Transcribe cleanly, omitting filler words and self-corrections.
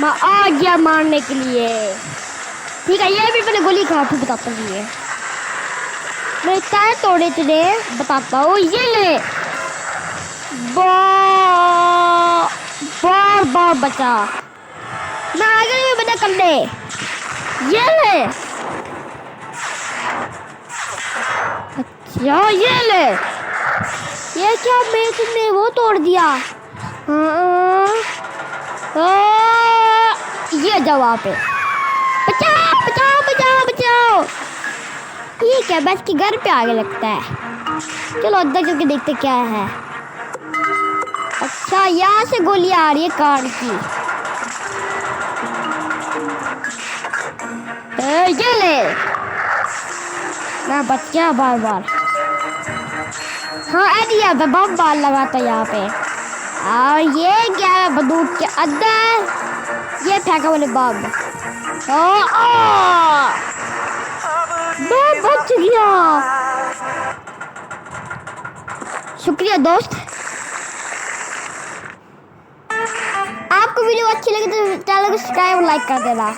मैं आ गया मारने के लिए। ठीक है, ये भी मैंने गोली कहा फिर बताता हूँ। ये मैं टायर तोड़े तुझे बताता हूँ। ये ले बार बार बचा, मैं आगे भी बना कर ले। ये ले, अच्छा ये ले। ये क्या मैं तुमने वो तोड़ दिया। ये जवाब है। बचाओ बचाओ बचाओ बचाओ। ठीक है, बस के घर पे आगे लगता है। चलो अंदर जाके देखते क्या है। अच्छा, यहाँ से गोली आ रही है कार की। ये ले, मैं बच गया बार बार। हाँ दिया था, बम बाल लगा था यहाँ पे। और ये क्या है बंदूक के अंदर, ये फेंका मैंने बम। मैं बच गया। शुक्रिया दोस्त। आपको वीडियो अच्छी लगी तो चैनल को सब्सक्राइब और लाइक कर देना।